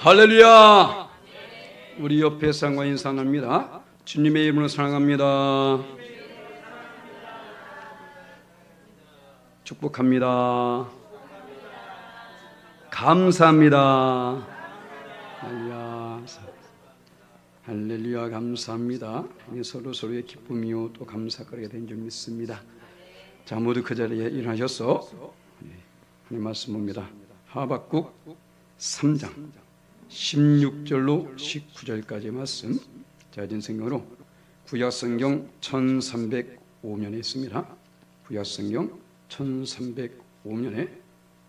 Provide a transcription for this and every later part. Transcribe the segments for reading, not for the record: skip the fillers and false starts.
할렐루야. 우리 옆에 사람과 인사합니다. 주님의 이름으로 사랑합니다. 축복합니다. 감사합니다. 할렐루야. 할렐루야. 감사합니다. 서로 서로의 기쁨이요 또 감사거리가 된 줄 믿습니다. 자, 모두 그 자리에 일어나셔서 하나님 말씀 봅니다. 하박국 3장 16절로 19절까지 말씀, 제가 성경으로 구약성경 1305년에 있습니다. 구약성경 1305년에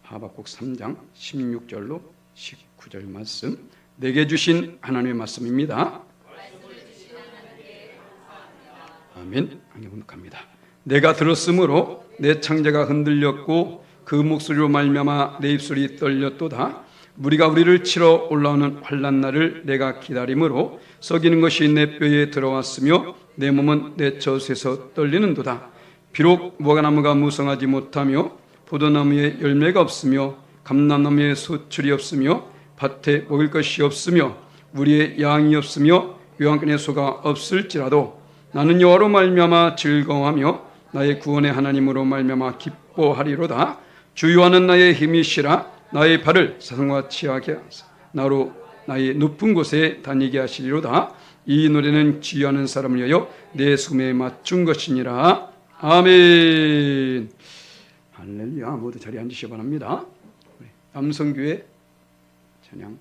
하박국 3장 16절로 19절 말씀, 내게 주신 하나님의 말씀입니다. 아멘. 감사합니다. 내가 들었으므로 내 창자가 흔들렸고 그 목소리로 말미암아 내 입술이 떨렸도다. 무리가 우리를 치러 올라오는 환난 날을 내가 기다림으로 썩이는 것이 내 뼈에 들어왔으며 내 몸은 내 젖에서 떨리는도다. 비록 무화과나무가 무성하지 못하며 포도나무에 열매가 없으며 감람나무에 수출이 없으며 밭에 먹을 것이 없으며 우리의 양이 없으며 요한간에 소가 없을지라도 나는 여호와로 말미암아 즐거워하며 나의 구원의 하나님으로 말미암아 기뻐하리로다. 주 여호와는 나의 힘이시라. 나의 발을 사슴과 치하게 하사 나로 나의 높은 곳에 다니게 하시리로다. 이 노래는 지휘하는 사람을 위하여 내 숨에 맞춘 것이니라. 아멘. 할렐루야. 모두 자리에 앉으시기 바랍니다. 남성교회 찬양.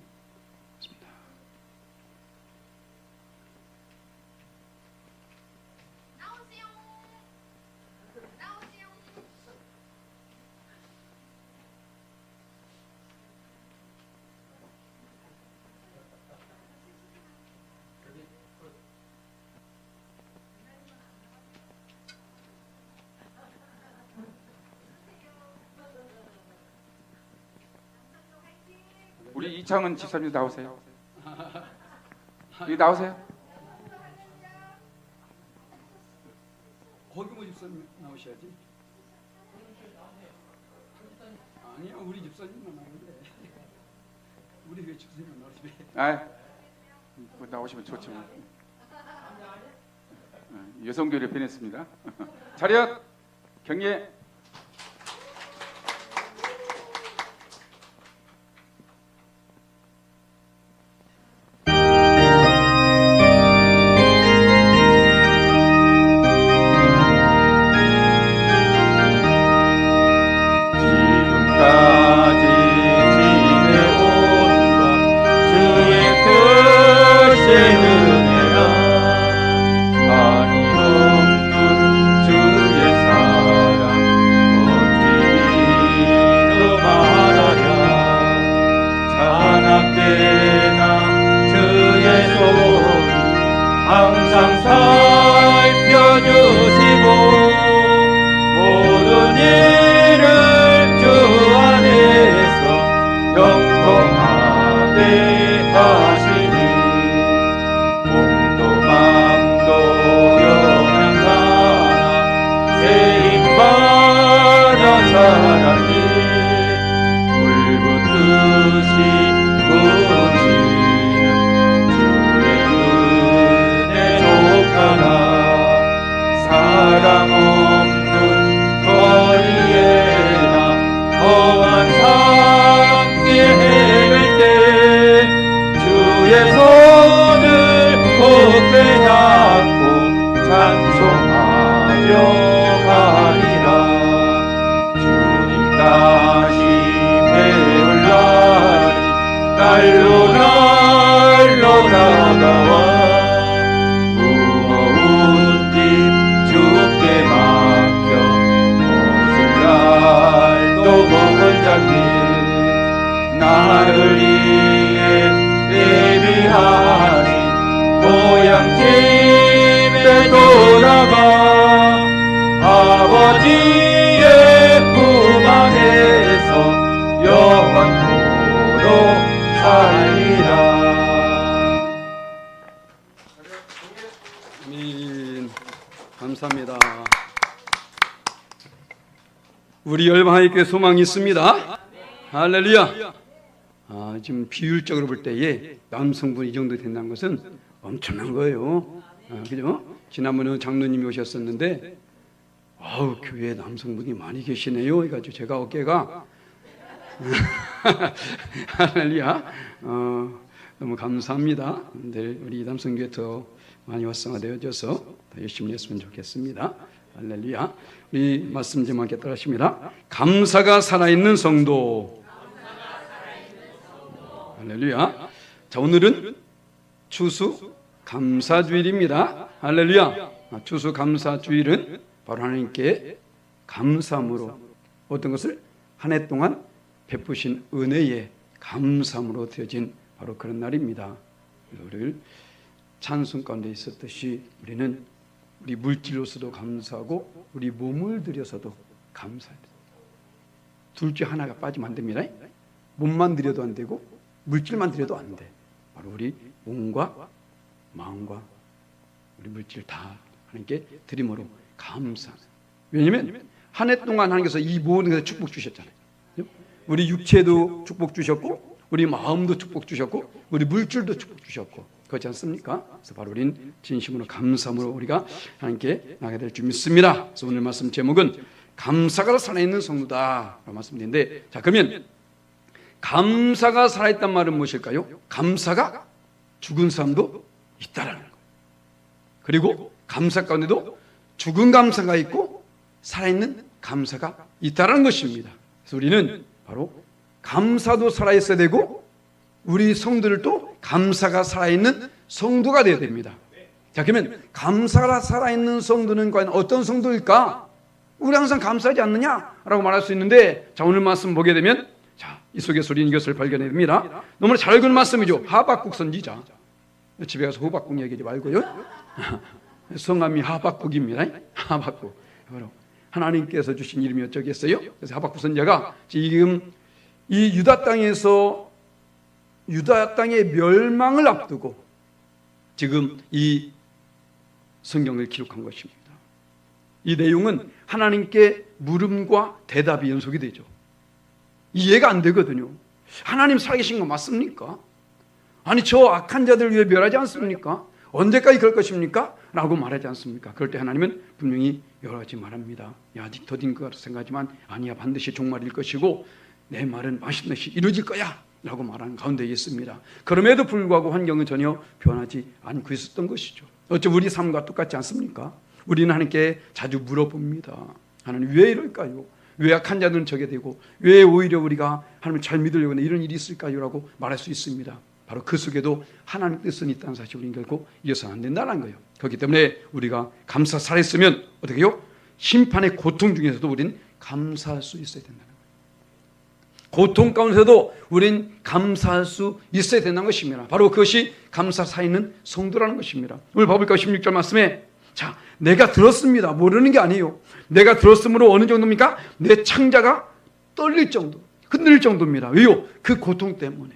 우리 이창은 집사님 나오세요. 여기 나오세요. 거기 뭐 집사님 나오셔야지. 아니야, 우리 집사님만 나오는데. 우리 왜 집사님 나오지? 아, 뭐 나오시면 좋지만. 여성교회를 변했습니다. 차렷 경례. 나를 위해 예비하신 고향집에 돌아가 아버지의 품 안에서 영원토록 살리라. 아멘. 감사합니다. 우리 열방하나님께 소망이 있습니다. 할렐루야. 지금 비율적으로 볼 때에 남성분이 이 정도 된다는 것은 엄청난 거예요. 그죠? 지난번에 장로님이 오셨었는데 교회에 남성분이 많이 계시네요. 그래가지고 제가 어깨가 할렐루야. 너무 감사합니다. 근데 우리 남성교회 더 많이 활성화되어져서 더 열심히 했으면 좋겠습니다. 할렐루야. 우리 말씀 좀 함께 따라하십니다. 감사가 살아있는 성도. 할렐루야. 자, 오늘은 추수 감사주일입니다. 할렐루야. 추수 감사주일은 바로 하나님께 감사함으로 어떤 것을 한 해 동안 베푸신 은혜에 감사함으로 되어진 바로 그런 날입니다. 우리를 찬송 가운데 있었듯이 우리는 우리 물질로서도 감사하고 우리 몸을 들여서도 감사해야 됩니다. 둘 중 하나가 빠지면 안 됩니다. 몸만 들여도 안 되고 물질만 들여도 안 돼. 바로 우리 몸과 마음과 우리 물질 다 하나님께 드림으로 감사합니다. 왜냐하면 한 해 동안 하나님께서 이 모든 것에 축복 주셨잖아요. 우리 육체도 축복 주셨고 우리 마음도 축복 주셨고 우리 물질도 축복 주셨고 그렇지 않습니까? 그래서 바로 우리는 진심으로 감사함으로 우리가 하나님께 나가게 될 줄 믿습니다. 그래서 오늘 말씀 제목은 감사가 살아있는 성도다라고 말씀드리는데, 자, 그러면 감사가 살아있단 말은 무엇일까요? 감사가 죽은 사람도 있다라는 거예요. 그리고 감사 가운데도 죽은 감사가 있고 살아있는 감사가 있다라는 것입니다. 그래서 우리는 바로 감사도 살아있어야 되고 우리 성도들도 감사가 살아있는 성도가 되어야 됩니다. 자, 그러면 감사가 살아있는 성도는 과연 어떤 성도일까? 우리 항상 감사하지 않느냐라고 말할 수 있는데, 자, 오늘 말씀 보게 되면 자, 이 속에서 우리는 이것을 발견해 됩니다. 너무나 잘 읽은 말씀이죠. 하박국 선지자. 집에 가서 호박국 얘기하지 말고요. 성함이 하박국입니다. 하박국. 하나님께서 주신 이름이 어쩌겠어요? 그래서 하박국 선지자가 지금 이 유다 땅에서 유다 땅의 멸망을 앞두고 지금 이 성경을 기록한 것입니다. 이 내용은 하나님께 물음과 대답이 연속이 되죠. 이해가 안 되거든요. 하나님 살아계신 거 맞습니까? 아니, 저 악한 자들 위해 멸하지 않습니까? 언제까지 그럴 것입니까? 라고 말하지 않습니까? 그럴 때 하나님은 분명히 여러 가지 말합니다. 야, 더딘 것 같아 생각하지만 아니야, 반드시 종말일 것이고 내 말은 마침내시 이루어질 거야 라고 말하는 가운데 있습니다. 그럼에도 불구하고 환경은 전혀 변하지 않고 있었던 것이죠. 어째 우리 삶과 똑같지 않습니까? 우리는 하나님께 자주 물어봅니다. 하나님 왜 이럴까요? 왜 악한 자들은 저게 되고 왜 오히려 우리가 하나님을 잘 믿으려고 하는 이런 일이 있을까요? 라고 말할 수 있습니다. 바로 그 속에도 하나님 뜻은 있다는 사실 우리는 결코 잊어서는 안 된다는 거예요. 그렇기 때문에 우리가 감사 살아있으면 어떻게 해요? 심판의 고통 중에서도 우리는 감사할 수 있어야 된다는 거예요. 고통 가운데서도 우리는 감사할 수 있어야 된다는 것입니다. 바로 그것이 감사 살아있는 성도라는 것입니다. 오늘 봐볼까요? 16절 말씀에 자, 내가 들었습니다. 모르는 게 아니에요. 내가 들었으므로 어느 정도입니까? 내 창자가 떨릴 정도, 흔들릴 정도입니다. 왜요? 그 고통 때문에.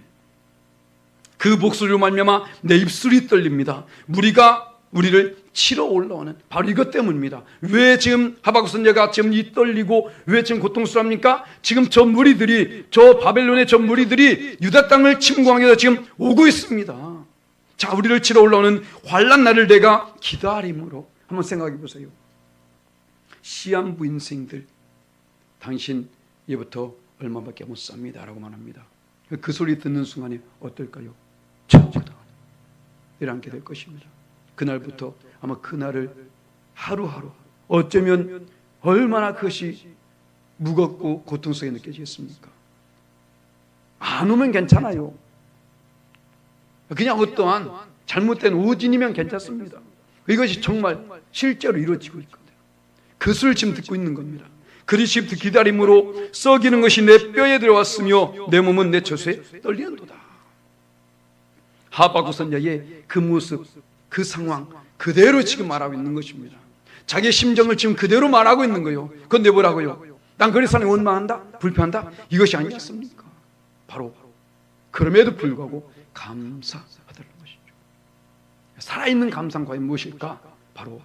그 목소리로 말미암아 내 입술이 떨립니다. 무리가 우리를 치러 올라오는 바로 이것 때문입니다. 왜 지금 하박국 선지자가 지금 이 떨리고 왜 지금 고통스럽습니까? 지금 저 무리들이, 저 바벨론의 저 무리들이 유다 땅을 침공하기 위해서 지금 오고 있습니다. 자, 우리를 치러 올라오는 환난 날을 내가 기다림으로. 한번 생각해 보세요. 시한부 인생들, 당신 예부터 얼마밖에 못 삽니다 라고 말합니다. 그 소리 듣는 순간에 어떨까요? 천지다 이렇게 될 것입니다. 그날부터 아마 그날을 하루하루 어쩌면 얼마나 그것이 무겁고 고통스럽게 느껴지겠습니까? 안 오면 괜찮아요. 그냥 어떠한 잘못된 오진이면 괜찮습니다. 이것이 정말 실제로 이루어지고 있거든요. 그 수를 지금 듣고 있는 겁니다. 그리스도 기다림으로 썩이는 것이 내 뼈에 들어왔으며 내 몸은 내 젖에 떨리는도다. 하박국 선지자의 그 모습, 그 상황 그대로 지금 말하고 있는 것입니다. 자기의 심정을 지금 그대로 말하고 있는 거예요. 그런데 뭐라고요? 난 그리스도에 원망한다? 불편한다? 이것이 아니겠습니까? 바로 그럼에도 불구하고 감사하다는 것이죠. 살아있는 감사는 과연 무엇일까? 바로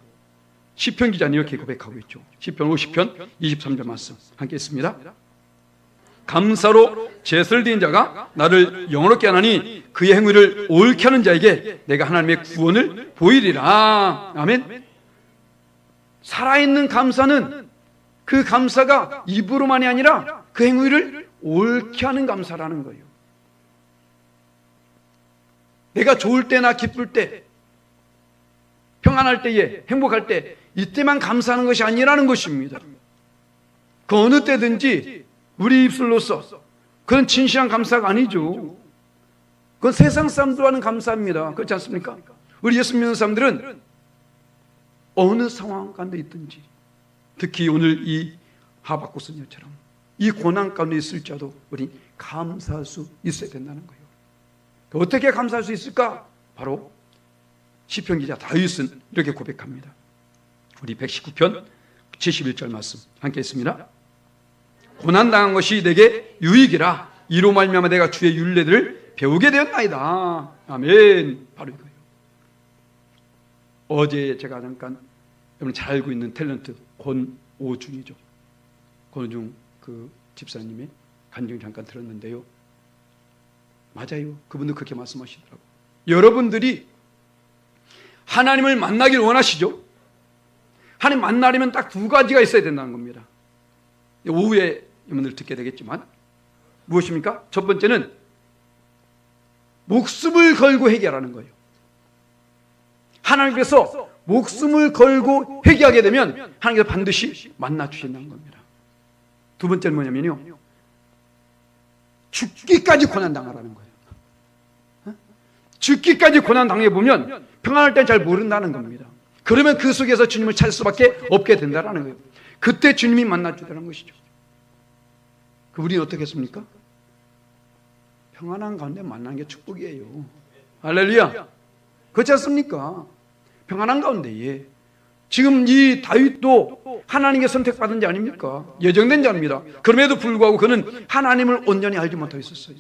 시편 기자는 이렇게 고백하고 있죠. 시편 50편 23절 말씀 함께 있습니다. 감사로 제사를 드린 자가 나를 영원롭게 하나니 그의 행위를 옳게 하는 자에게 내가 하나님의 구원을 보이리라. 아멘. 살아있는 감사는 그 감사가 입으로만이 아니라 그 행위를 옳게 하는 감사라는 거예요. 내가 좋을 때나 기쁠 때, 평안할 때에, 행복할 때, 이때만 감사하는 것이 아니라는 것입니다. 그 어느 때든지 우리 입술로서 그건 진실한 감사가 아니죠. 그건 세상 사람들 하는 감사입니다. 그렇지 않습니까? 우리 예수 믿는 사람들은 어느 상황 가운데 있든지, 특히 오늘 이 하박국 선녀처럼 이 고난 가운데 있을지라도 우리 감사할 수 있어야 된다는 거예요. 어떻게 감사할 수 있을까? 바로 시편 기자 다윗은 이렇게 고백합니다. 우리 119편 71절 말씀 함께 있습니다. 고난당한 것이 내게 유익이라 이로 말미암아 내가 주의 율례들을 배우게 되었나이다. 아멘. 바로 이거예요. 어제 제가 잠깐 여러분 잘 알고 있는 탤런트 권오중이죠. 권오중 그 집사님의 간증 잠깐 들었는데요. 맞아요. 그분도 그렇게 말씀하시더라고요. 여러분들이 하나님을 만나길 원하시죠? 하나님 만나려면 딱 두 가지가 있어야 된다는 겁니다. 오후에 여러분들 듣게 되겠지만 무엇입니까? 첫 번째는 목숨을 걸고 회개하라는 거예요. 하나님께서 목숨을 걸고 회개하게 되면 하나님께서 반드시 만나 주신다는 겁니다. 두 번째는 뭐냐면요, 죽기까지 고난당하라는 거예요. 죽기까지 고난당해보면 평안할 땐 잘 모른다는 겁니다. 그러면 그 속에서 주님을 찾을 수밖에 없게 된다는 거예요. 그때 주님이 만나주다는 것이죠. 우리는 어떻게 했습니까? 평안한 가운데 만나는 게 축복이에요. 할렐루야. 그렇지 않습니까? 평안한 가운데에 지금 이 다윗도 하나님께 선택받은 자 아닙니까? 예정된 자입니다. 그럼에도 불구하고 그는 하나님을 온전히 알지 못하고 있었어요.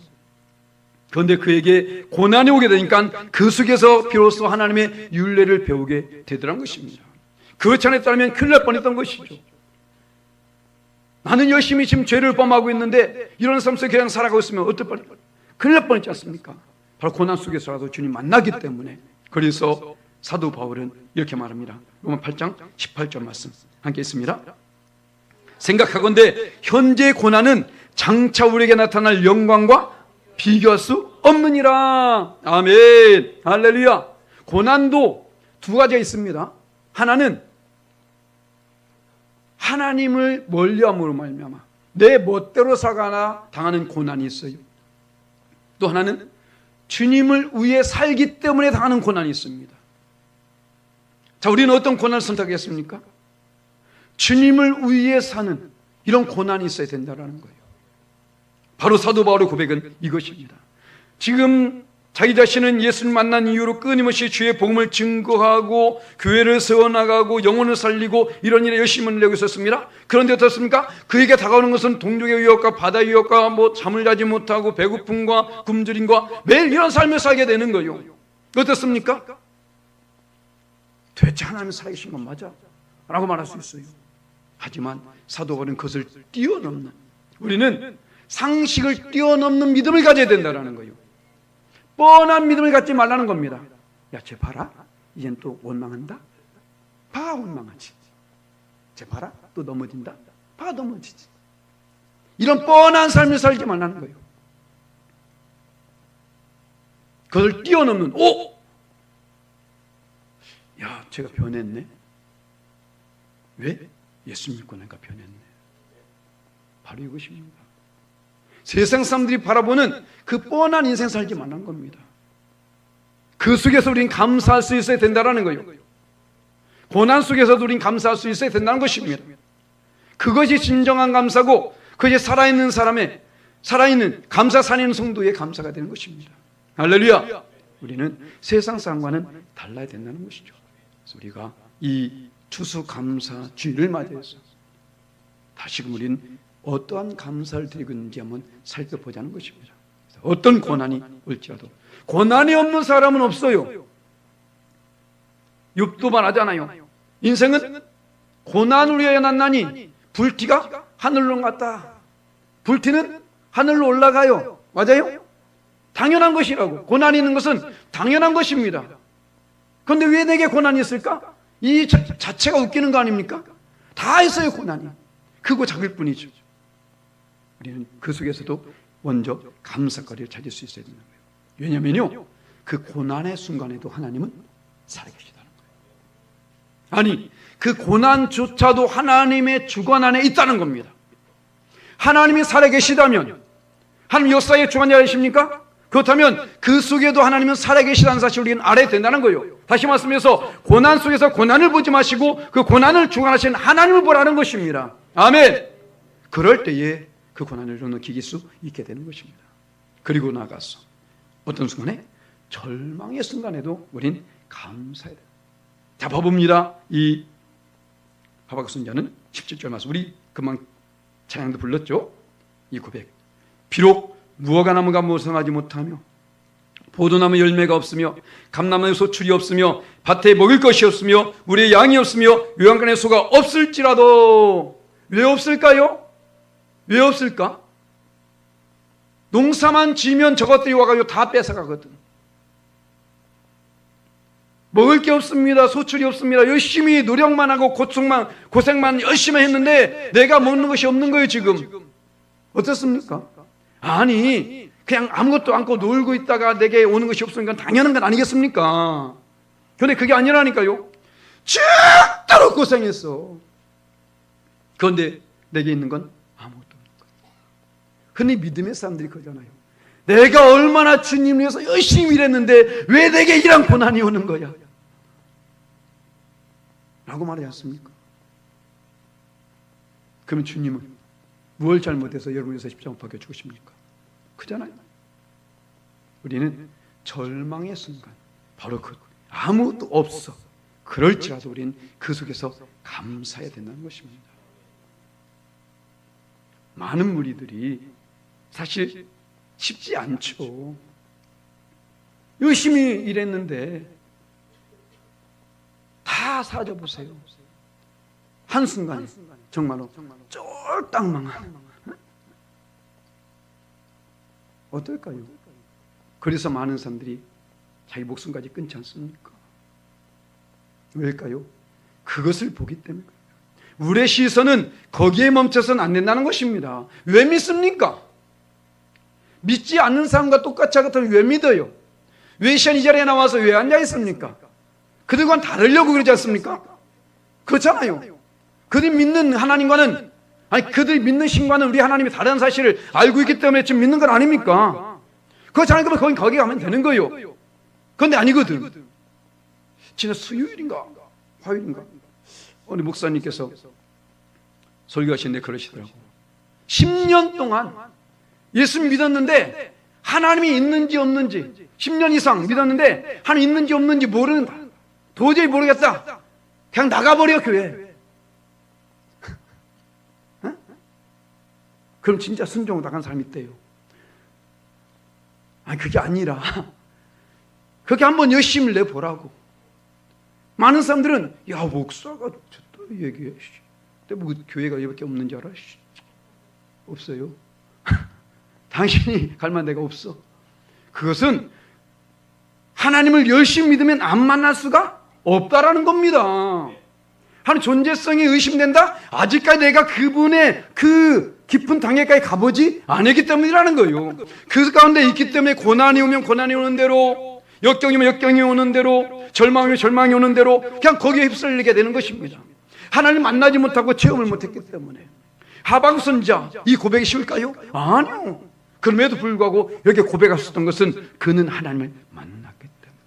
그런데 그에게 고난이 오게 되니까 그 속에서 비로소 하나님의 율례를 배우게 되더란 것입니다. 그렇지 않았다면 큰일 날 뻔했던 것이죠. 나는 열심히 지금 죄를 범하고 있는데 이런 삶 속에 그냥 살아가고 있으면 어떨 뻔, 큰일 날 뻔했지 않습니까? 바로 고난 속에서라도 주님 만나기 때문에. 그래서 사도 바울은 이렇게 말합니다. 로마 8장 18절 말씀 함께 있습니다. 생각하건대 현재 고난은 장차 우리에게 나타날 영광과 비교할 수 없느니라. 아멘. 할렐루야. 고난도 두 가지가 있습니다. 하나는 하나님을 멀리함으로 말미암아 내 멋대로 살아가나 당하는 고난이 있어요. 또 하나는 주님을 위해 살기 때문에 당하는 고난이 있습니다. 자, 우리는 어떤 고난을 선택했습니까? 주님을 위해 사는 이런 고난이 있어야 된다는 거예요. 바로 사도 바울의 고백은 이것입니다. 지금 자기 자신은 예수를 만난 이후로 끊임없이 주의 복음을 증거하고 교회를 세워나가고 영혼을 살리고 이런 일에 열심을 내고 있었습니다. 그런데 어떻습니까? 그에게 다가오는 것은 동족의 위협과 바다의 위협과 잠을 자지 못하고 배고픔과 굶주림과 매일 이런 삶을 살게 되는 거예요. 어떻습니까? 도대체 하나님이 살아계신 건 맞아? 라고 말할 수 있어요. 하지만 사도 바울은 그것을 뛰어넘는, 우리는 상식을 뛰어넘는 믿음을 가져야 된다는 거예요. 뻔한 믿음을 갖지 말라는 겁니다. 야, 쟤 봐라. 이젠 또 원망한다. 봐, 원망하지. 쟤 봐라. 또 넘어진다. 봐, 넘어지지. 이런 뻔한 삶을 살지 말라는 거예요. 그걸 뛰어넘는, 오! 야, 제가 변했네. 왜? 예수 믿고 나니까 변했네. 바로 이것입니다. 세상 사람들이 바라보는 그 뻔한 인생 살지 말라는 겁니다. 그 속에서 우린 감사할 수 있어야 된다는 거예요. 고난 속에서도 우린 감사할 수 있어야 된다는 것입니다. 그것이 진정한 감사고, 그것이 살아있는 사람의, 살아있는 감사 살리는 성도의 감사가 되는 것입니다. 할렐루야. 우리는 세상 사람과는 달라야 된다는 것이죠. 그래서 우리가 이 추수감사주의를 맞이해서 다시금 우리는 어떠한 감사를 드리고 있는지 한번 살펴보자는 것입니다. 어떤 고난이 올지라도 고난이 없는 사람은 없어요. 욥도 말하잖아요. 인생은 고난을 위하여 났나니 불티가 하늘로 갔다. 불티는 하늘로 올라가요. 맞아요? 당연한 것이라고. 고난이 있는 것은 당연한 것입니다. 그런데 왜 내게 고난이 있을까? 이 자체가 웃기는 거 아닙니까? 다 있어요, 고난이. 크고 작을 뿐이죠. 우리는 그 속에서도 먼저 감사거리를 찾을 수 있어야 되는 거예요. 왜냐면요, 그 고난의 순간에도 하나님은 살아계시다는 거예요. 아니, 그 고난조차도 하나님의 주관 안에 있다는 겁니다. 하나님이 살아계시다면 하나님 역사의 주관자 아니십니까? 그렇다면 그 속에도 하나님은 살아계시다는 사실을 우리는 알아야 된다는 거예요. 다시 말씀해서 고난 속에서 고난을 보지 마시고 그 고난을 주관하시는 하나님을 보라는 것입니다. 아멘. 그럴 때에 그 고난을 느낄 수 있게 되는 것입니다. 그리고 나가서 어떤 순간에 절망의 순간에도 우린 감사해야 돼요. 자, 봐봅니다. 이 하박국 선지자는 17절 말씀, 우리 금방 찬양도 불렀죠. 이 고백. 비록 무화과 나무가 무성하지 못하며 포도나무 열매가 없으며 감나무에 소출이 없으며 밭에 먹을 것이 없으며 우리의 양이 없으며 요양간에 소가 없을지라도. 왜 없을까요? 왜 없을까? 농사만 지면 저것들이 와가지고 다 뺏어가거든. 먹을 게 없습니다. 소출이 없습니다. 열심히 노력만 하고 고생만 열심히 했는데 내가 먹는 것이 없는 거예요, 지금. 어떻습니까? 아니, 그냥 아무것도 않고 놀고 있다가 내게 오는 것이 없으니까 당연한 건 아니겠습니까? 그런데 그게 아니라니까요. 죽도록 고생했어. 그런데 내게 있는 건 아무것도 없는 거예요. 흔히 믿음의 사람들이 그러잖아요. 내가 얼마나 주님 위해서 열심히 일했는데 왜 내게 이런 고난이 오는 거야? 라고 말하지 않습니까? 그러면 주님은 무엇을 잘못해서 여러분에서 십자가 박혀 죽으십니까? 그잖아요. 우리는 절망의 순간, 바로 그 아무것도 없어. 그럴지라도 우리는 그 속에서 감사해야 된다는 것입니다. 많은 무리들이 사실 쉽지 않죠. 열심히 일했는데 다 사라져 보세요. 한순간에 정말로 쫄딱 망한. 어떨까요? 그래서 많은 사람들이 자기 목숨까지 끊지 않습니까? 왜일까요? 그것을 보기 때문에. 우리의 시선은 거기에 멈춰서는 안 된다는 것입니다. 왜 믿습니까? 믿지 않는 사람과 똑같이 하거든 왜 믿어요? 왜 시간 이 자리에 나와서 왜 앉아 있습니까? 그들과는 다르려고 그러지 않습니까? 그렇잖아요. 그들이 믿는 하나님과는, 아니 그들이 믿는 신과는 우리 하나님이 다른 사실을 알고 있기 때문에 지금 믿는 건 아닙니까? 그렇잖아요. 그러면 거기 가면 되는 거예요. 그런데 아니거든. 지난 수요일인가 화요일인가 어느 목사님께서 설교하시는데 그러시더라고요. 10년 동안 예수 믿었는데 하나님이 있는지 없는지 10년 이상 믿었는데 하나님 있는지 없는지 모른다. 도저히 모르겠다. 그냥 나가버려 교회. 어? 그럼 진짜 순종을 나간 사람이 있대요. 아니 그게 아니라 그렇게 한번 열심히 내보라고. 많은 사람들은 야 목사가 또 얘기해. 근데 뭐 교회가 이밖에 없는 줄 알아? 없어요. 당신이 갈 만한 데가 없어. 그것은 하나님을 열심히 믿으면 안 만날 수가 없다라는 겁니다. 하나님 존재성이 의심된다? 아직까지 내가 그분의 그 깊은 단계까지 가보지 않았기 때문이라는 거예요. 그 가운데 있기 때문에 고난이 오면 고난이 오는 대로, 역경이면 역경이 오는 대로, 절망이면 절망이 오는 대로 그냥 거기에 휩쓸리게 되는 것입니다. 하나님 만나지 못하고 체험을 못했기 때문에. 하박국 선지자 이 고백이 쉬울까요? 아니요. 그럼에도 불구하고 이렇게 고백하셨던 것은 그는 하나님을 만났기 때문에,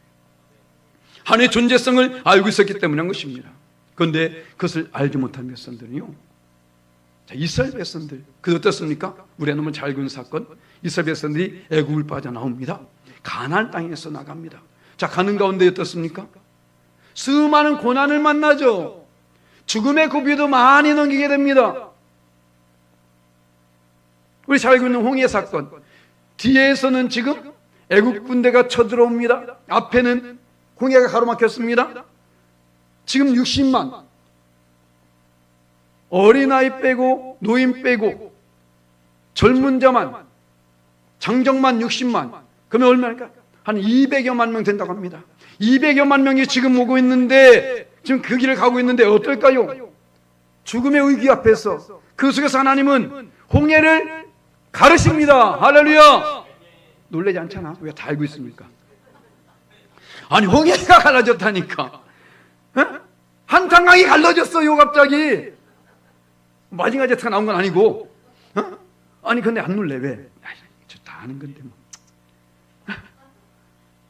하나님의 존재성을 알고 있었기 때문인 것입니다. 그런데 그것을 알지 못한 백성들은요, 자, 이스라엘 백성들 그 어떻습니까? 우리가 너무 잘 알고 있는 사건. 이스라엘 백성들이 애굽을 빠져나옵니다. 가나안 땅에서 나갑니다. 자, 가는 가운데 어떻습니까? 수많은 고난을 만나죠. 죽음의 고비도 많이 넘기게 됩니다. 우리 잘 알고 있는 홍해 사건. 뒤에서는 지금 애국 군대가 쳐들어옵니다. 앞에는 홍해가 가로막혔습니다. 지금 60만 어린아이 빼고 노인 빼고 젊은 자만 장정만 60만. 그러면 얼마일까? 한 200여만 명 된다고 합니다. 200여만 명이 지금 오고 있는데, 지금 그 길을 가고 있는데 어떨까요? 죽음의 위기 앞에서 그 속에서 하나님은 홍해를 가르십니다. 할렐루야. 놀라지 않잖아. 왜 다 알고 있습니까? 아니, 홍해가 갈라졌다니까. 어? 한탄강이 갈라졌어요, 갑자기. 마징가 제트가 나온 건 아니고. 어? 아니, 근데 안 놀래, 왜? 저 다 아는 건데 뭐.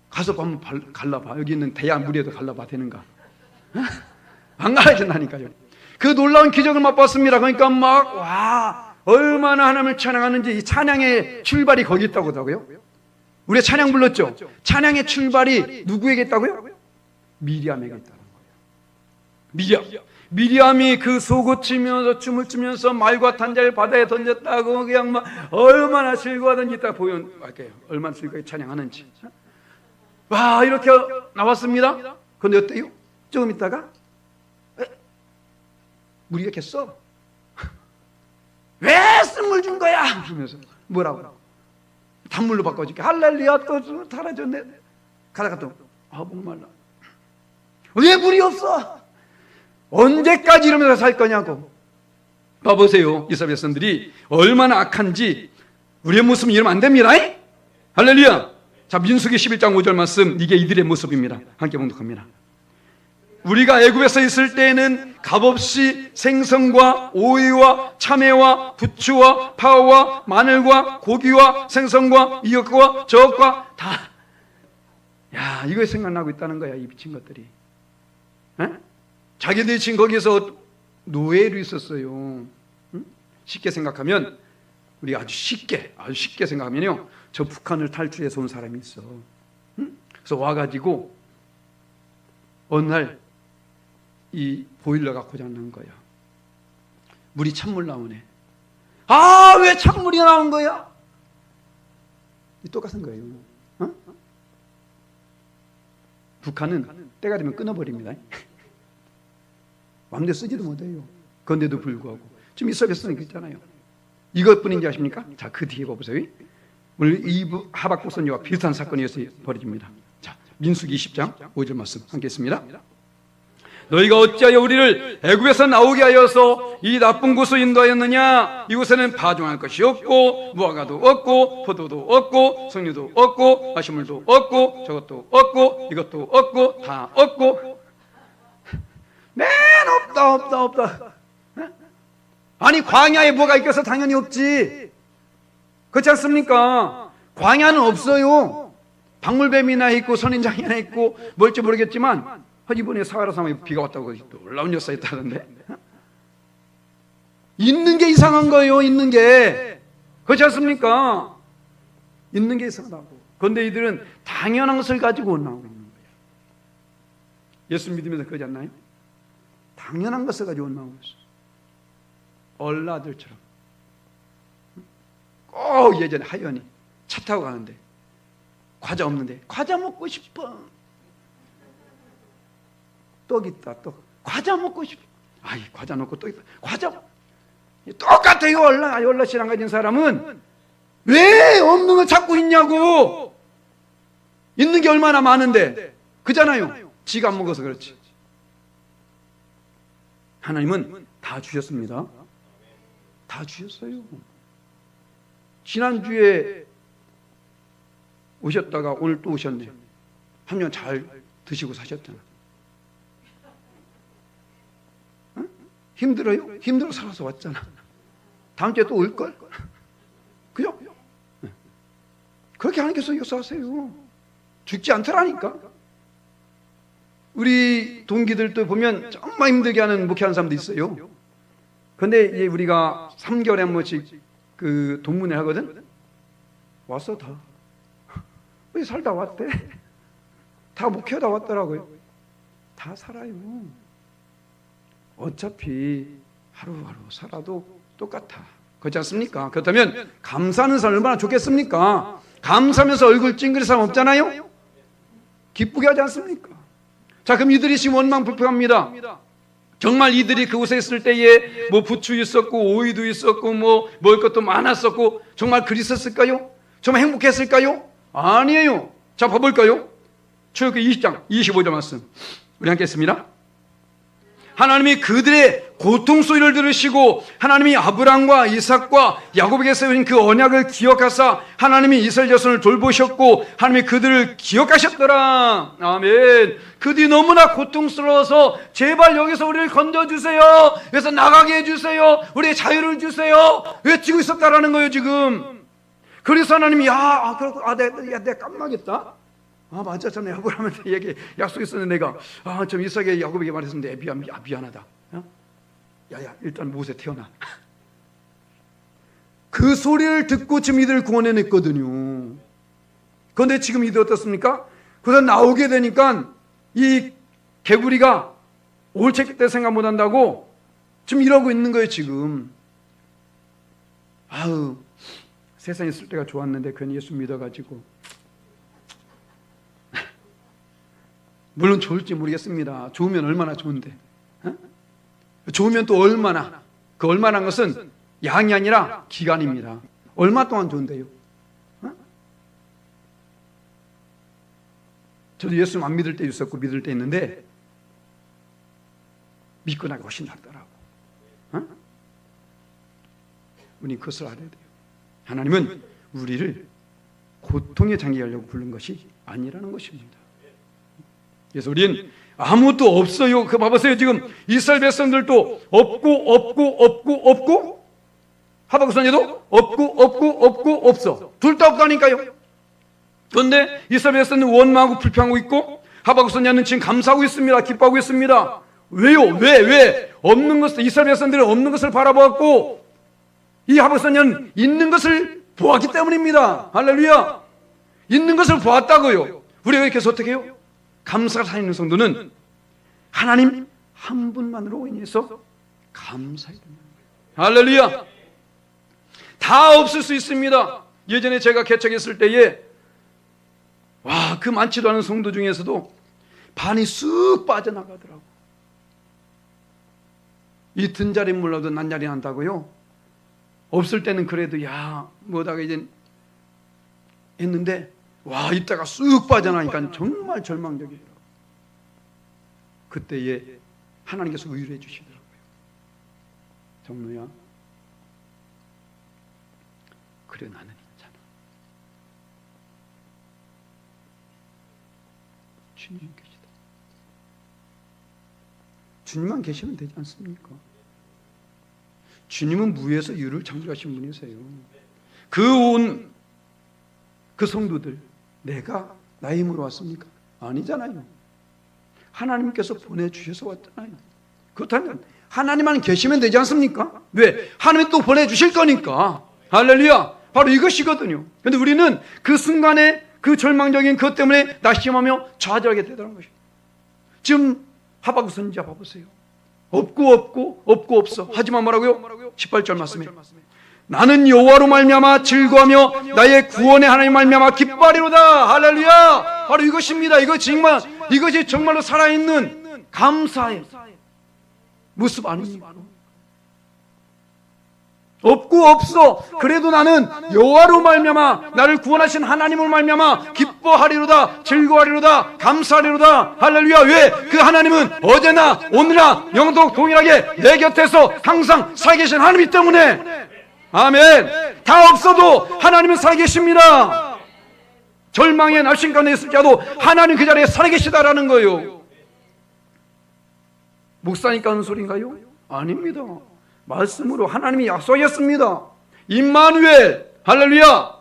가서 한번 갈라봐. 여기 있는 대야 물에도 갈라봐. 되는가? 어? 안 갈라진다니까요. 그 놀라운 기적을 맛봤습니다. 그러니까 막, 와, 얼마나 하나님을 찬양하는지. 이 찬양의 출발이 거기 있다고 하더라고요. 우리가 찬양 불렀죠? 찬양의 출발이 누구에게 있다고요? 미리암에게 있다는 거예요. 미리암이 그 속옷 치면서 춤을 추면서 말과 탄자를 바다에 던졌다고 그냥 막 얼마나 즐거워하든지 딱 보여할게요. 얼마나 즐거워 찬양하는지. 와, 이렇게 나왔습니다. 그런데 어때요? 조금 있다가 물이 이렇게 써. 왜 쓴물 준 거야? 하면서 뭐라고? 단물로 바꿔줄게. 할렐루야. 또 사라졌네. 가다가 또 목말라. 왜 물이 없어? 언제까지 이러면서 살 거냐고. 봐보세요. 이스라엘 백성들이 얼마나 악한지. 우리의 모습은 이러면 안 됩니다. 할렐루야. 자, 민수기 11장 5절 말씀. 이게 이들의 모습입니다. 함께 봉독합니다. 우리가 애굽에서 있을 때에는 값없이 생선과 오이와 참외와 부추와 파와 마늘과 고기와 생선과 이것과 저것과 다, 야, 이거 생각나고 있다는 거야, 이 미친 것들이. 에? 자기들이 지금 거기서 노예로 있었어요. 응? 쉽게 생각하면, 우리가 아주 쉽게 생각하면요, 저 북한을 탈출해서 온 사람이 있어. 응? 그래서 와가지고 어느 날 이 보일러가 고장난 거야. 물이 찬물 나오네. 아, 왜 찬물이 나온 거야? 똑같은 거예요. 어? 북한은 때가 되면 끊어버립니다. 마음대로 쓰지도 못해요. 그런데도 불구하고 지금 이스라엘 백성이 있잖아요. 이것뿐인지 아십니까? 자, 그 뒤에 보세요. 오늘 이 하박국 선지와 비슷한 사건이 벌어집니다. 자, 민수기 20장 5절 말씀 함께 했습니다. 너희가 어찌하여 우리를 애굽에서 나오게 하여서 이 나쁜 곳으로 인도하였느냐? 이곳에는 파종할 것이 없고 무화과도 없고 포도도 없고 석류도 없고 마시물도 없고 저것도 없고 이것도 없고 다 없고. 맨 없다. 아니, 광야에 뭐가 있겠어? 당연히 없지. 그렇지 않습니까? 광야는 없어요. 박물뱀이나 있고 선인장이 하나 있고 뭘지 모르겠지만 이번에 사하라 사막에 비가 왔다고 놀라운 역사가 있다던데. 있는 게 이상한 거예요. 있는 게. 그렇지 않습니까? 있는 게 이상하다고. 그런데 이들은 당연한 것을 가지고 나오고 있는 거예요. 예수 믿으면서 그러지 않나요? 당연한 것을 가지고 나오고 있어요. 얼라들처럼. 꼭 예전에 하연이 차 타고 가는데 과자 없는데 과자 먹고 싶어. 떡 있다. 떡. 과자 먹고 싶어. 아이, 과자 넣고 떡 있다. 과자. 똑같아요. 얼라 신앙 가진 사람은 왜 없는 걸 찾고 있냐고. 있는 게 얼마나 많은데. 그잖아요. 지가 안 먹어서 그렇지. 하나님은 다 주셨습니다. 다 주셨어요. 지난주에 오셨다가 오늘 또 오셨네. 한 년 잘 드시고 사셨잖아. 힘들어요? 힘들어 살아서 왔잖아. 다음 주에 또 올걸? 그죠? 그렇게 하나님께서 역사하세요. 죽지 않더라니까. 우리 동기들도 보면 정말 힘들게 하는 목회하는 사람도 있어요. 그런데 이제 우리가 3개월에 한 번씩 그 동문회 하거든? 왔어, 다. 왜 살다 왔대? 다 목회하다 왔더라고요. 다 살아요. 어차피 하루하루 살아도 똑같아. 그렇지 않습니까? 그렇다면 감사하는 사람 얼마나 좋겠습니까? 감사하면서 얼굴 찡그릴 사람 없잖아요? 기쁘게 하지 않습니까? 자, 그럼 이들이 지금 원망불평합니다. 정말 이들이 그곳에 있을 때에 뭐 부추 있었고 오이도 있었고 뭐 먹을 것도 많았었고 정말 그랬었을까요? 정말 행복했을까요? 아니에요. 자, 봐볼까요? 출애굽기 20장 25절 말씀 우리 함께 했습니다. 하나님이 그들의 고통 소리를 들으시고 하나님이 아브람과 이삭과 야곱에게 세우신 그 언약을 기억하사 하나님이 이스라엘 자손을 돌보셨고 하나님이 그들을 기억하셨더라. 아멘. 그들이 너무나 고통스러워서 제발 여기서 우리를 건져주세요. 여기서 나가게 해주세요. 우리의 자유를 주세요. 외치고 있었다라는 거예요 지금. 그래서 하나님이 내가 깜빡했다. 맞아, 전에 아브라함한테 약속했었는데 내가 좀 이삭에게 야곱에게 말했었는데 미안하다. 일단 모세 태어나. 그 소리를 듣고 지금 이들을 구원해냈거든요. 그런데 지금 이들 어떻습니까? 그래서 나오게 되니까 이 개구리가 옳지 때 생각 못한다고 지금 이러고 있는 거예요 지금. 세상에 있을 때가 좋았는데 괜히 예수 믿어가지고. 물론 좋을지 모르겠습니다. 좋으면 얼마나 좋은데. 좋으면 또 얼마나. 그 얼마란 것은 양이 아니라 기간입니다. 얼마 동안 좋은데요. 저도 예수 안 믿을 때 있었고 믿을 때 있는데 믿고 나가 훨씬 낫더라고. 우리 그것을 알아야 돼요. 하나님은 우리를 고통의 장기 하려고 부른 것이 아니라는 것입니다. 그래서 우리는 아무것도 없어요. 그 봐보세요. 지금 이스라엘 백성들도 없고 하박국 선지자도 없고 없어. 둘 다 없다니까요. 그런데 이스라엘 백성은 원망하고 불평하고 있고 하박국 선지자는 지금 감사하고 있습니다. 기뻐하고 있습니다. 왜요? 왜? 없는 것을 이스라엘 백성들은 없는 것을 바라보았고 이 하박국 선지자는 있는 것을 보았기 때문입니다. 할렐루야. 있는 것을 보았다고요. 우리가 이렇게 해서 어떻게 해요? 감사가 살아있는 성도는 하나님 한 분만으로 인해서 감사해야 됩니다. 할렐루야. 다 없을 수 있습니다. 예전에 제가 개척했을 때에 그 많지도 않은 성도 중에서도 반이 쑥 빠져나가더라고. 이 든 자리 몰라도 난 자리 난다고요. 없을 때는 그래도 뭐다가 이제 했는데 이따가 쑥 빠져나니까 정말 절망적이더라고요. 그때에 하나님께서 의뢰해 주시더라고요. 정로야, 그래 나는 있잖아. 주님 계시다. 주님만 계시면 되지 않습니까? 주님은 무에서 유를 창조하신 분이세요. 그 성도들 내가 나의 힘으로 왔습니까? 아니잖아요. 하나님께서 보내주셔서 왔잖아요. 그렇다면 하나님만 계시면 되지 않습니까? 왜? 하나님이 또 보내주실 거니까. 할렐루야. 바로 이것이거든요. 그런데 우리는 그 순간에 그 절망적인 그것 때문에 낙심하며 좌절하게 되더라는 것입니다. 지금 하박국 선지자 봐보세요. 없고 없어. 하지만 뭐라고요? 18절 말씀에 나는 여호와로 말미암아 즐거하며 나의 구원의 하나님 말미암아 기뻐하리로다. 할렐루야. 바로 이것입니다. 이것이 정말로 살아있는 감사의 모습 아닙니까? 없고 없어. 그래도 나는 여호와로 말미암아 나를 구원하신 하나님을 말미암아 기뻐하리로다. 즐거워하리로다. 감사하리로다. 할렐루야. 왜? 그 하나님은 어제나 오늘나 영원토록 동일하게 내 곁에서 항상 살아계신 하나님이기 때문에. 아멘. 다 없어도 하나님은 살아계십니다. 절망의 날씬 가운데 있을지라도 하나님 그 자리에 살아계시다라는 거예요. 목사니까 하는 소리인가요? 아닙니다. 말씀으로 하나님이 약속하셨습니다. 임마누엘. 할렐루야.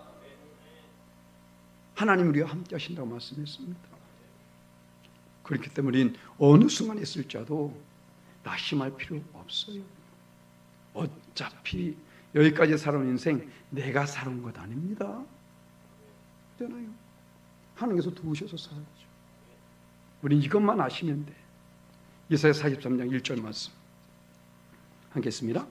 하나님 우리와 함께 하신다고 말씀했습니다. 그렇기 때문에 우리는 어느 순간에 있을지라도 낙심할 필요 없어요. 어차피 여기까지 살아온 인생 내가 살아온 것 아닙니다. 그렇잖아요. 하나님께서 도우셔서 살아야죠. 우린 이것만 아시면 돼. 이사야 43장 1절 말씀 하겠습니다.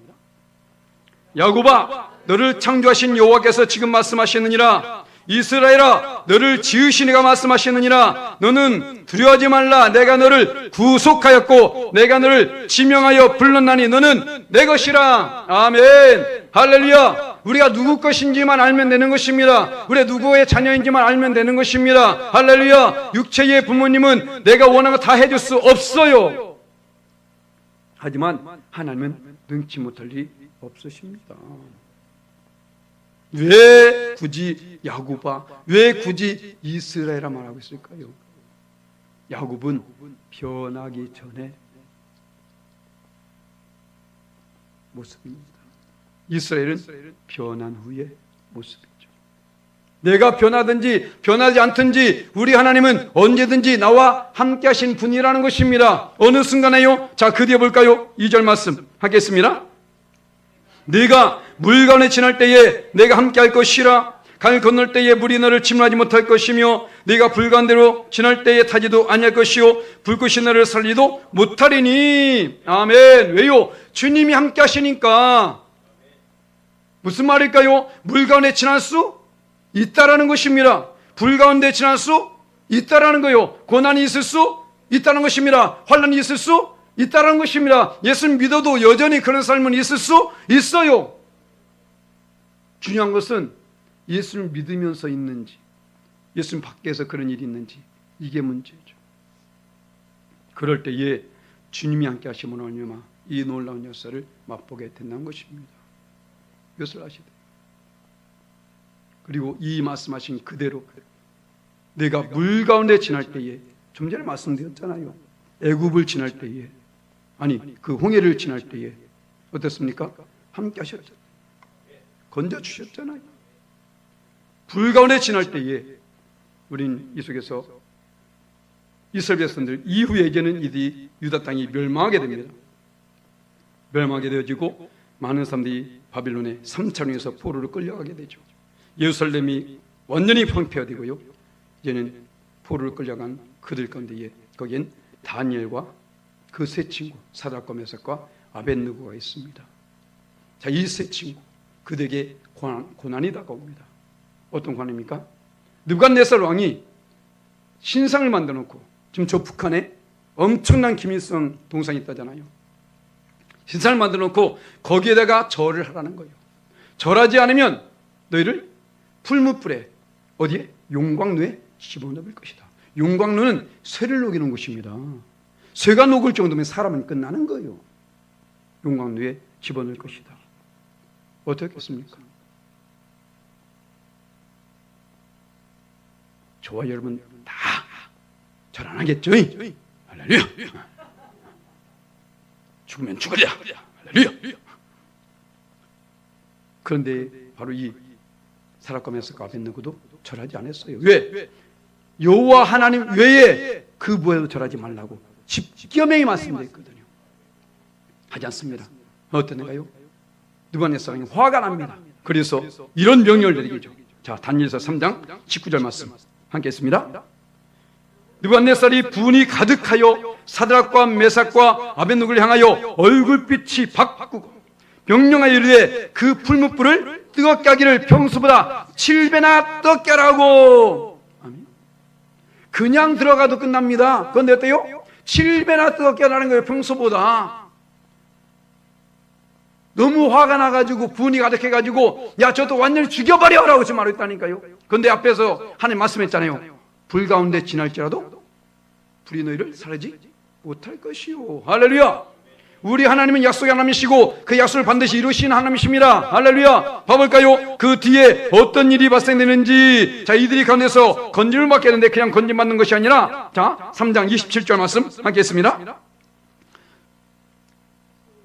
야곱아, 너를 창조하신 여호와께서 지금 말씀하시느니라. 이스라엘아, 너를 지으신 이가 말씀하시느니라. 너는 두려워하지 말라. 내가 너를 구속하였고 내가 너를 지명하여 불렀나니 너는 내 것이라. 아멘. 할렐루야. 우리가 누구 것인지만 알면 되는 것입니다. 우리 누구의 자녀인지만 알면 되는 것입니다. 할렐루야. 육체의 부모님은 내가 원하는 거 다 해줄 수 없어요. 하지만 하나님은 능치 못할 일이 없으십니다. 왜 굳이 야곱아, 왜 굳이 이스라엘아 말하고 있을까요? 야곱은 변하기 전에 모습입니다. 이스라엘은 변한 후의 모습이죠. 내가 변하든지 변하지 않든지 우리 하나님은 언제든지 나와 함께 하신 분이라는 것입니다. 어느 순간에요? 자, 그 뒤에 볼까요? 2절 말씀 하겠습니다. 네가 물 가운데 지날 때에 내가 함께 할 것이라. 강 건널 때에 물이 너를 침몰하지 못할 것이며 네가 불 가운데로 지날 때에 타지도 아니할 것이요 불꽃이 너를 살리도 못하리니. 아멘. 왜요? 주님이 함께 하시니까. 무슨 말일까요? 물 가운데 지날 수 있다라는 것입니다. 불 가운데 지날 수 있다라는 거요. 고난이 있을 수 있다는 것입니다. 환난이 있을 수 있다는 것입니다. 예수를 믿어도 여전히 그런 삶은 있을 수 있어요. 중요한 것은 예수를 믿으면서 있는지, 예수님 밖에서 그런 일이 있는지, 이게 문제죠. 그럴 때에 주님이 함께 하시면 얼마나 이 놀라운 역사를 맛보게 된다는 것입니다. 이것을 아시되, 그리고 이 말씀하신 그대로 내가 물 가운데 지날 때에, 좀 전에 말씀드렸잖아요. 애굽을 지날 때에, 아니 그 홍해를 지날 때에 어떻습니까? 함께 하셨죠. 건져주셨잖아요. 불 가운데 지날 때에 우린 이 속에서 이스라엘 백성들 이후에 이제는 이들이 유다 땅이 멸망하게 됩니다. 멸망하게 되어지고 많은 사람들이 바빌론의 3차원에서 포로로 끌려가게 되죠. 예루살렘이 완전히 황폐화되고요. 이제는 포로로 끌려간 그들 가운데에 거기엔 다니엘과 그 세 친구 사드락과 메삭과 아벳느고가 있습니다. 자, 이 세 친구 그들에게 고난이 다가옵니다. 어떤 고난입니까? 느부갓네살 왕이 신상을 만들어 놓고, 지금 저 북한에 엄청난 김일성 동상이 있다잖아요. 신상을 만들어 놓고 거기에다가 절을 하라는 거예요. 절하지 않으면 너희를 풀무불에, 어디에? 용광로에 집어넣을 것이다. 용광로는 쇠를 녹이는 곳입니다. 쇠가 녹을 정도면 사람은 끝나는 거예요. 용광로에 집어넣을 것이다. 어떻겠습니까? 저와 여러분 다 절 안 하겠죠? 할렐루야. 죽으면 죽으랴. 할렐루야. 그런데 바로 이 사드락과 메삭과 아벳느고도 절하지 않았어요. 왜? 여호와 하나님 외에 그 무엇에도 절하지 말라고 십계명이 말씀되어 있거든요. 하지 않습니다. 어땠는가요? 느부갓네살이 화가 납니다. 그래서 이런 명령을 내리죠. 자, 다니엘서 3장 19절 말씀 함께 했습니다. 느부갓네살이 분이 가득하여 사드락과 메삭과 아벳느고를 향하여 얼굴빛이 바꾸고 명령하여 이르되 그 풀무불을 뜨겁게 하기를 평소보다 7배나 뜨겁게 하라고. 아멘. 그냥 들어가도 끝납니다. 그런데 어때요? 7배나 뜨겁게 하라는 거예요. 평소보다. 너무 화가 나가지고 분이 가득해가지고 야 저도 완전히 죽여버려라고 지금 말하고 있다니까요. 그런데 앞에서 하나님 말씀했잖아요. 불 가운데 지날지라도 불이 너희를 사르지 못할 것이요. 할렐루야. 우리 하나님은 약속의 하나님이시고 그 약속을 반드시 이루시는 하나님이십니다. 할렐루야. 봐볼까요? 그 뒤에 어떤 일이 발생되는지. 자, 이들이 가운데서 건짐을 받게 되는데 그냥 건짐 받는 것이 아니라, 자, 3장 27절 말씀 함께 했습니다.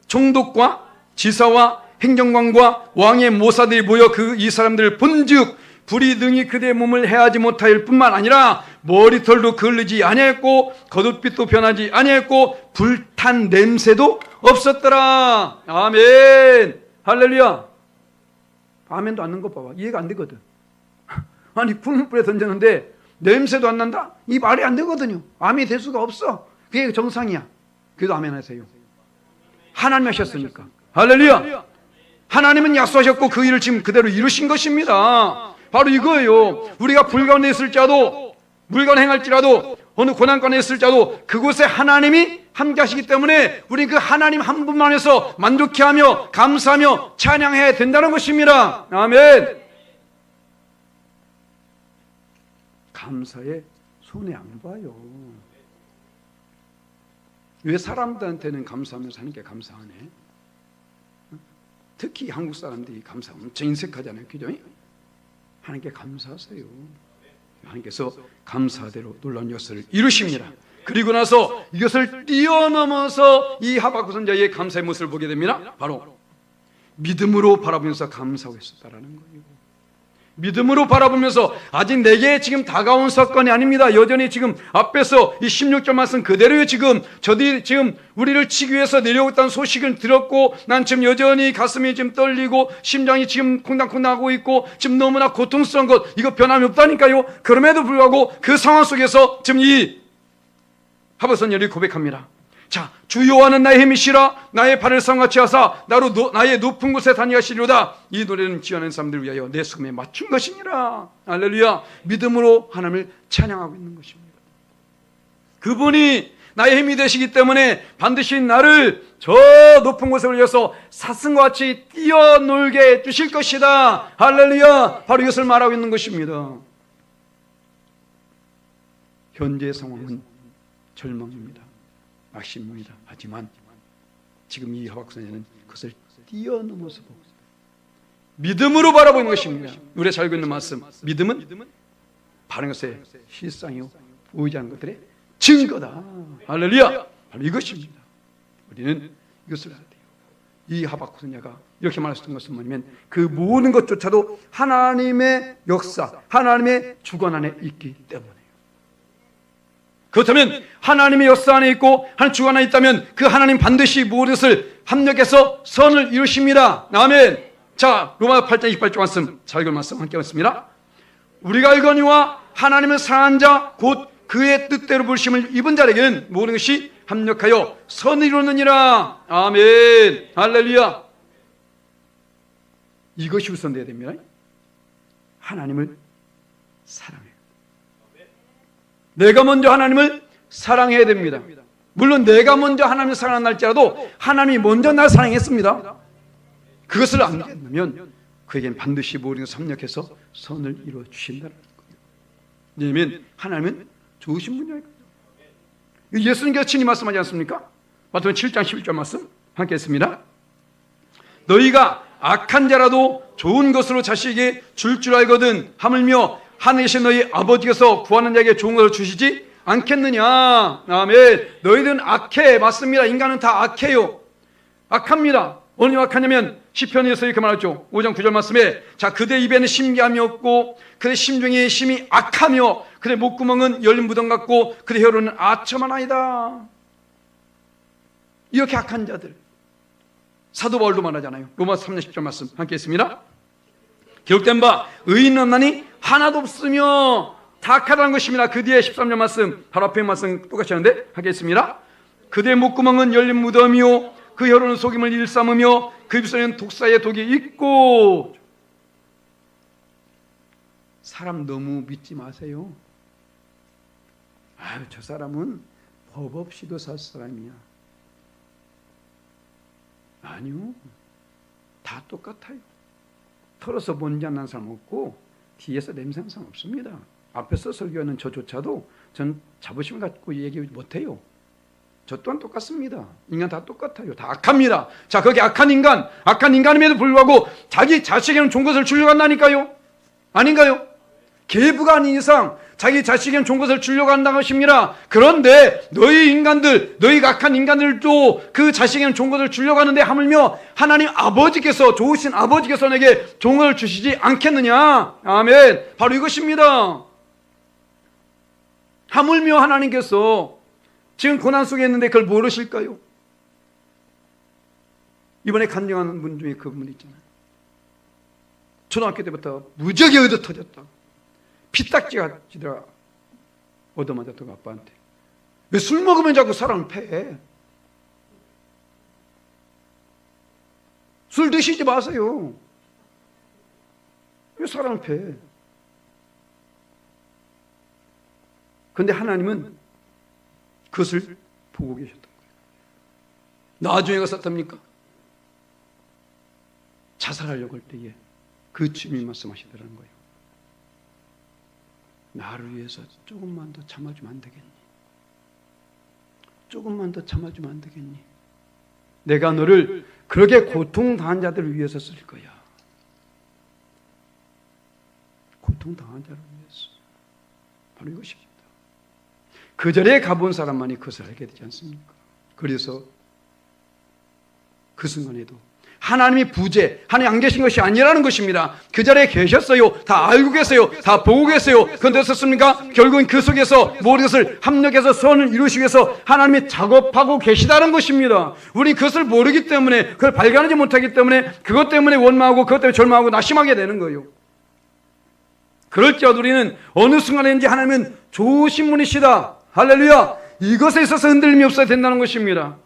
총독과 지사와 행정관과 왕의 모사들이 모여 그 이 사람들을 본즉 불이 능히 그대의 몸을 해하지 못할 뿐만 아니라 머리털도 그을리지 아니했고 겉옷빛도 변하지 아니했고 불탄 냄새도 없었더라. 아멘. 할렐루야. 아멘도 안 는 거 봐봐. 이해가 안 되거든. 아니 풀무불에 던졌는데 냄새도 안 난다? 이 말이 안 되거든요. 아멘이 될 수가 없어. 그게 정상이야. 그래도 아멘 하세요. 하나님 하셨으니까. 할렐루야. 하나님은 약속하셨고 그 일을 지금 그대로 이루신 것입니다. 바로 이거예요. 우리가 불 가운데 있을지라도, 물 가운데 행할지라도, 어느 고난 가운데 있을지라도 그곳에 하나님이 함께 하시기 때문에 우리 그 하나님 한 분만 해서 만족해하며 감사하며 찬양해야 된다는 것입니다. 아멘. 감사에 손해 안 봐요. 왜 사람들한테는 감사하면서 사는 게 감사하네? 특히 한국 사람들이 감사 엄청 인색하잖아요. 그죠? 하나님께 감사하세요. 하나님께서 감사대로 놀라운 역사를 이루십니다. 그리고 나서 이것을 뛰어넘어서 이 하박국 선지자의 감사의 모습을 보게 됩니다. 바로 믿음으로 바라보면서 감사하고 있었다라는 거예요. 믿음으로 바라보면서 아직 내게 지금 다가온 사건이 아닙니다. 여전히 지금 앞에서 이 16절 말씀 그대로요. 지금 저들이 지금 우리를 치기 위해서 내려오겠다는 소식을 들었고 난 지금 여전히 가슴이 지금 떨리고 심장이 지금 콩닥콩닥하고 있고 지금 너무나 고통스러운 것 이거 변함이 없다니까요. 그럼에도 불구하고 그 상황 속에서 지금 이 하박국 선지자들이 고백합니다. 자, 주 여호와는 나의 힘이시라 나의 발을 상같이 하사 나의 높은 곳에 다니시리로다. 이 노래는 지어낸 사람들을 위하여 내 수금에 맞춘 것이니라. 할렐루야. 믿음으로 하나님을 찬양하고 있는 것입니다. 그분이 나의 힘이 되시기 때문에 반드시 나를 저 높은 곳에 올려서 사슴과 같이 뛰어놀게 해 주실 것이다. 할렐루야. 바로 이것을 말하고 있는 것입니다. 현재 상황은 절망입니다. 악심입니다. 하지만 지금 이 하박국 선지자는 그것을 뛰어넘어서 보고 있습니다. 믿음으로 바라보는 것입니다. 우리가 잘 알고 있는 말씀, 믿음은 바른 것의 실상이요 보이지 않는 것들의 증거다. 할렐루야. 바로 이것입니다. 우리는 이것을 알아야 돼요. 이 하박국 선지자가 이렇게 말했던 것은 뭐냐면 그 모든 것조차도 하나님의 역사, 하나님의 주권 안에 있기 때문에. 그렇다면 하나님의 역사 안에 있고 하나님 주권 안에 있다면 그 하나님 반드시 모든 것을 합력해서 선을 이루십니다. 아멘. 자, 로마 8장 28절 말씀 잘 읽은 말씀 함께 읽습니다. 우리가 알거니와 하나님을 사랑한 자 곧 그의 뜻대로 부르심을 입은 자에게는 모든 것이 합력하여 선을 이루느니라. 아멘. 할렐루야. 이것이 우선돼야 됩니다. 하나님을 사랑해요. 내가 먼저 하나님을 사랑해야 됩니다. 물론 내가 먼저 하나님을 사랑한다 할지라도 하나님이 먼저 날 사랑했습니다. 그것을 안 믿으면 그에겐 반드시 모든 것을 합력해서 선을 이루어 주신다는 거예요. 왜냐하면 하나님은 좋으신 분이니까요. 예수님께서 친히 말씀하지 않습니까? 마태복음 7장 11절 말씀 함께 했습니다. 너희가 악한 자라도 좋은 것으로 자식에게 줄 알거든 하물며 하늘에 계신 너희 아버지께서 구하는 자에게 좋은 것을 주시지 않겠느냐. 아멘. 너희들은 악해. 맞습니다. 인간은 다 악해요. 악합니다. 어느 요 악하냐면 시편에서 이렇게 말하죠. 5장 9절 말씀에 자 그대 입에는 심기함이 없고 그대 심중에 심이 악하며 그대 목구멍은 열린 무덤 같고 그대 혀로는 아첨한 아이다. 이렇게 악한 자들 사도 바울도 말하잖아요. 로마서 3장 10절 말씀 함께 했습니다. 기록된 바 의인은 없나니 하나도 없으며 다 악하다는 것입니다. 그 뒤에 13절 말씀 바로 앞에 말씀 똑같이 하는데 하겠습니다. 그대의 목구멍은 열린 무덤이요 그 혀로는 속임을 일삼으며 그 입술에는 독사의 독이 있고. 사람 너무 믿지 마세요. 아유 저 사람은 법 없이도 살 사람이야. 아니요. 다 똑같아요. 털어서 먼지 안 난 사람 없고 뒤에서 냄새 나는 사람 없습니다. 앞에서 설교하는 저조차도 전 자부심을 갖고 얘기 못해요. 저 또한 똑같습니다. 인간 다 똑같아요. 다 악합니다. 자, 거기 악한 인간임에도 불구하고 자기 자식에는 좋은 것을 주려고 한다니까요. 아닌가요? 계부가 아닌 이상 자기 자식에는 좋은 것을 주려고 한다는 것입니다. 그런데 너희 인간들, 너희 악한 인간들도 그 자식에는 좋은 것을 주려고 하는데 하물며 하나님 아버지께서 좋으신 아버지께서 내게 좋은 것을 주시지 않겠느냐. 아멘. 바로 이것입니다. 하물며 하나님께서 지금 고난 속에 있는데 그걸 모르실까요? 이번에 간증하는 분 중에 그분 있잖아요. 초등학교 때부터 무지하게 얻어 터졌다. 피딱지가 지더라 얻어맞았던 아빠한테. 왜 술 먹으면 자꾸 사람을 패해? 술 드시지 마세요. 왜 사람을 패해? 그런데 하나님은 그것을 보고 계셨던 거예요. 나중에 가서 어떻습니까? 자살하려고 할 때에 그 주님이 말씀하시더라는 거예요. 나를 위해서 조금만 더 참아주면 안 되겠니? 조금만 더 참아주면 안 되겠니? 내가 너를 그렇게 고통당한 자들을 위해서 쓸 거야. 고통당한 자를 위해서. 바로 이것입니다. 그 자리에 가본 사람만이 그것을 알게 되지 않습니까? 그래서 그 순간에도 하나님이 부재, 하나님 안 계신 것이 아니라는 것입니다. 그 자리에 계셨어요. 다 알고 계세요. 다 보고 계세요. 그런데 어떻습니까? 결국은 그 속에서 모든 것을 합력해서 선을 이루시기 위해서 하나님이 작업하고 계시다는 것입니다. 우리는 그것을 모르기 때문에, 그걸 발견하지 못하기 때문에 그것 때문에 원망하고 그것 때문에 절망하고 낙심하게 되는 거예요. 그럴지라도 우리는 어느 순간인지 하나님은 좋으신 분이시다. 할렐루야. 이것에 있어서 흔들림이 없어야 된다는 것입니다.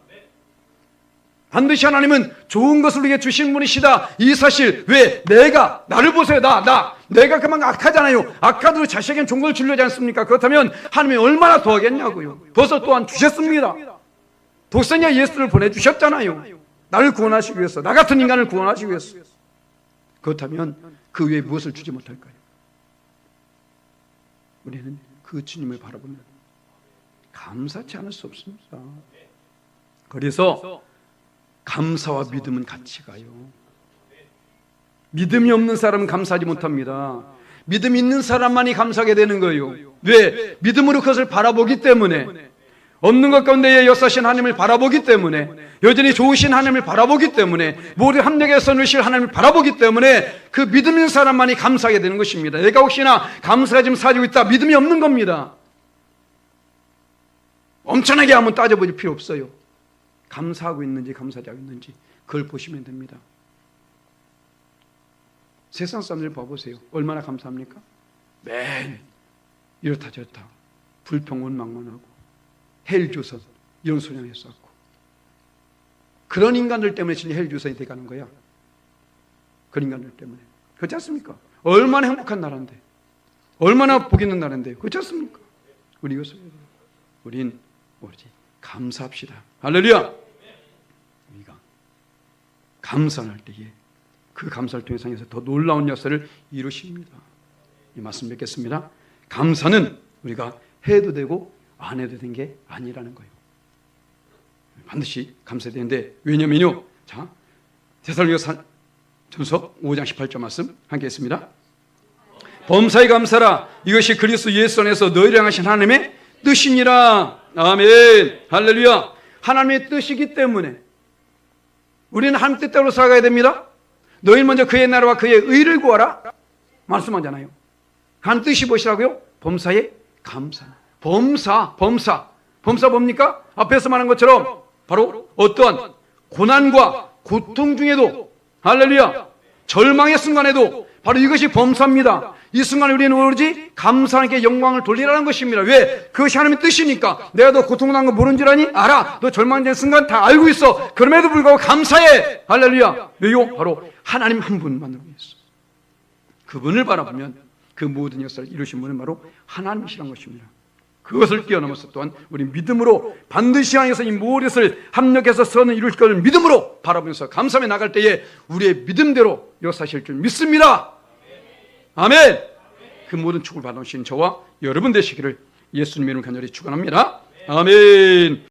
반드시 하나님은 좋은 것을 우리에게 주신 분이시다. 이 사실, 왜? 나를 보세요. 내가 그만 악하잖아요. 악하도 자식에겐 좋은 걸 주려지 않습니까? 그렇다면 하나님이 얼마나 더 하겠냐고요. 벌써 또한 주셨습니다. 독생자 예수를 보내주셨잖아요. 나를 구원하시기 위해서, 나 같은 인간을 구원하시기 위해서. 그렇다면 그 외에 무엇을 주지 못할까요? 우리는 그 주님을 바라보면 감사치 않을 수 없습니다. 그래서 감사와 믿음은 같이 가요. 믿음이 없는 사람은 감사하지 못합니다. 믿음 있는 사람만이 감사하게 되는 거예요. 왜? 믿음으로 그것을 바라보기 때문에, 없는 것 가운데 역사하신 하나님을 바라보기 때문에, 여전히 좋으신 하나님을 바라보기 때문에, 모두 합력에 선으실 하나님을 바라보기 때문에 그 믿음 있는 사람만이 감사하게 되는 것입니다. 내가 혹시나 감사가 지금 사지고 있다, 믿음이 없는 겁니다. 엄청나게 한번 따져볼 필요 없어요. 감사하고 있는지 감사하지 않고 있는지 그걸 보시면 됩니다. 세상 사람들 봐보세요. 얼마나 감사합니까? 매일 이렇다 저렇다 불평원망만하고 헬조선 이런 소리를 했었고, 그런 인간들 때문에 진짜 헬조선이 돼가는 거야. 그런 인간들 때문에. 그렇지 않습니까? 얼마나 행복한 나라인데, 얼마나 복 있는 나라인데, 그렇지 않습니까? 우린 오로지 감사합시다. 할렐루야. 우리가 감사할 때에 그 감사를 통해 상에서 더 놀라운 역사를 이루십니다. 이 말씀 뵙겠습니다. 감사는 우리가 해도 되고 안 해도 된 게 아니라는 거예요. 반드시 감사해야 되는데, 왜냐면요, 자, 데살로니가전서 5장 18절 말씀 함께 했습니다. 범사에 감사라. 이것이 그리스도 예수 안에서 너희를 향하신 하나님의 뜻이니라. 아멘. 할렐루야. 하나님의 뜻이기 때문에 우리는 하나님 뜻대로 살아가야 됩니다. 너희는 먼저 그의 나라와 그의 의를 구하라 말씀하잖아요. 하나님 뜻이 무엇이라고요? 범사에 감사. 범사 뭡니까? 앞에서 말한 것처럼 바로 어떠한 고난과 고통 중에도, 할렐루야, 절망의 순간에도 바로 이것이 범사입니다. 이 순간에 우리는 오로지 감사하게 영광을 돌리라는 것입니다. 왜? 그것이 하나님의 뜻이니까. 내가 너 고통당한 거 모르는 줄 아니? 알아. 너 절망된 순간 다 알고 있어. 그럼에도 불구하고 감사해. 할렐루야. 왜요? 바로 하나님 한 분만으로 위해서. 그분을 바라보면 그 모든 역사를 이루신 분은 바로 하나님이시란 것입니다. 그것을 뛰어넘어서 또한 우리 믿음으로 반드시 향해서 이 모든 것을 합력해서 선을 이룰 것을 믿음으로 바라보면서 감사하며 나갈 때에 우리의 믿음대로 역사하실 줄 믿습니다. 아멘. 그 모든 축을 받으신 저와 여러분 되시기를 예수님 이름으로 간절히 축원합니다. 아멘.